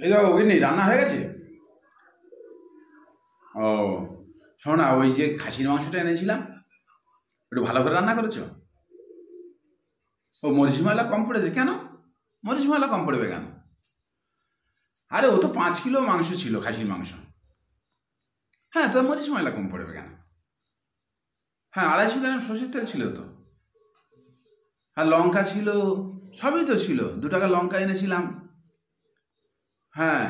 এই দেখো গিন্নি রান্না হয়ে গেছে। ও শোনো না, ওই যে খাসির মাংসটা এনেছিলাম একটু ভালো করে রান্না করেছো? ও মরিচ মশলা কম পড়েছে কেন? মরিচ মশলা কম পড়বে কেন? আরে ও তো 5 কিলো মাংস ছিল, খাসির মাংস। হ্যাঁ, তো মরিচ মশলা কম পড়বে কেন? হ্যাঁ, 250 গ্রাম সর্ষের তেল ছিল তো, আর লঙ্কা ছিল, সবই তো ছিল। 2 টাকা লঙ্কা এনেছিলাম। হ্যাঁ,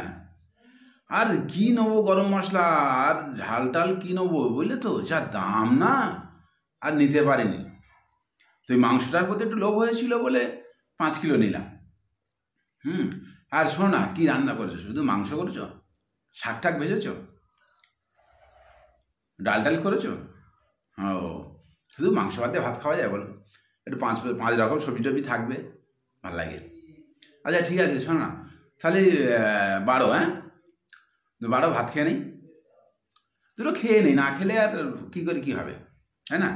আর কি নেবো গরম মশলা আর ঝাল টাল কি নেবো বুঝলে তো, যা দাম না, আর নিতে পারিনি। তো এই মাংসটার প্রতি একটু লোভ হয়েছিল বলে 5 কিলো নিলাম। হুম। আর শোনো না, কি রান্না করেছো? শুধু মাংস করেছো? শাক ঠাক ভেজেছো? ডাল টাল করেছো? ও, শুধু মাংস ভাত দিয়ে ভাত খাওয়া যায় বলো? একটু পাঁচ পাঁচ রকম সবজি টবজি থাকবে, ভাল লাগে। আচ্ছা ঠিক আছে, শোনো না, তাহলে বাড়ো। হ্যাঁ, বাড়ো, ভাত খেয়ে নেই, দুটো খেয়ে নেই, না খেলে আর কি করে কি হবে, তাই না?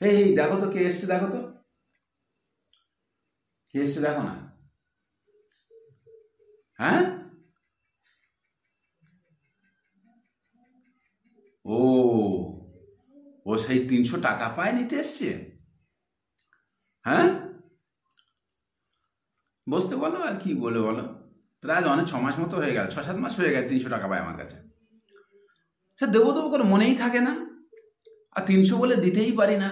এই দেখো তো কে এসছে, দেখো তো কে এসছে, দেখো না। হ্যাঁ, ও, ও সেই 300 টাকা পায় নিতে এসছে। হ্যাঁ, বসতে বলো, আর কি বলে বলো। প্রায় অনেক 6 মাস মতো হয়ে গেল, 6-7 মাস হয়ে গেছে 300 টাকা পায় আমার কাছে। সে দেবো দেবো করে মনেই থাকে না, আর 300 বলে দিতেই পারি না।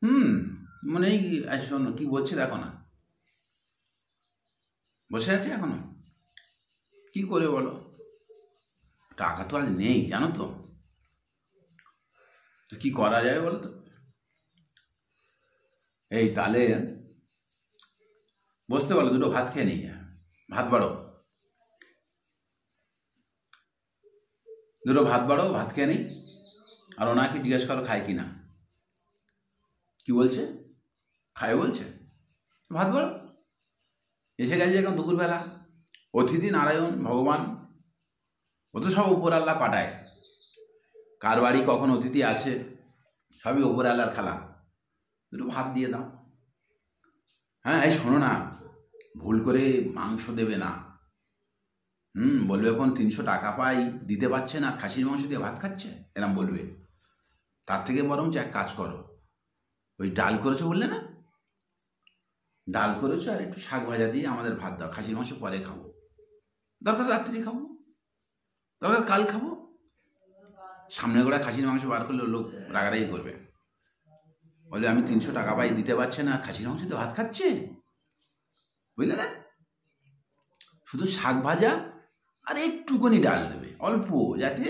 হুম, মনেই শোনো কি বলছে দেখো না, বসে আছে এখনো, কি করে বলো। টাকা তো আজ নেই জানো তো, তো কি করা যায় বলো তো। এই তাহলে বসতে বলো, দুটো ভাত খেয়ে নিই, ভাত বাড়ো, দুটো ভাত বাড়ো, ভাত খেয়ে নিই। আর ওনাকে জিজ্ঞেস করো খায় কি না। কি বলছে? খায় বলছে? ভাত বাড়ো, এসে গেছে এখন দুপুরবেলা। অতিথি নারায়ণ ভগবান, ও তো সব উপর আল্লাহ পাঠায়, কার বাড়ি কখন অতিথি আসে সবই ওপর আল্লাহর খেলা। দুটো ভাত দিয়ে দাও। হ্যাঁ, এই শোনো না, ভুল করে মাংস দেবে না। বলবে এখন 300 টাকা পাই, দিতে পারছে না, খাসির মাংস দিয়ে ভাত খাচ্ছে, এরম বলবে। তার থেকে বরঞ্চ এক কাজ করো, ওই ডাল করেছো বললে না, ডাল করেছো আর একটু শাক ভাজা দিয়ে আমাদের ভাত দাও, খাসির মাংস পরে খাবো, দরকার রাত্রি খাবো, দরকার কাল খাবো। সামনে গোড়া খাসির মাংস বার করলে লোক রাগারাগি করবে, বলে আমি 300 টাকা পাই, দিতে পারছে না, খাসির মাংস দিয়ে ভাত খাচ্ছে, বুঝলে না। শুধু শাক ভাজা আর একটুখানি ডাল দেবে, অল্প, যাতে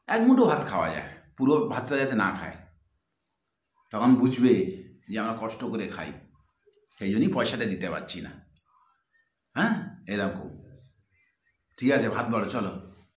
এক মুঠো ভাত খাওয়া যায়, পুরো ভাতটা যাতে না খায়। তখন বুঝবে যে আমরা কষ্ট করে খাই, সেই জন্যই পয়সাটা দিতে পারছি না। হ্যাঁ, এরকম। ঠিক আছে, ভাত বাড়ো, চলো।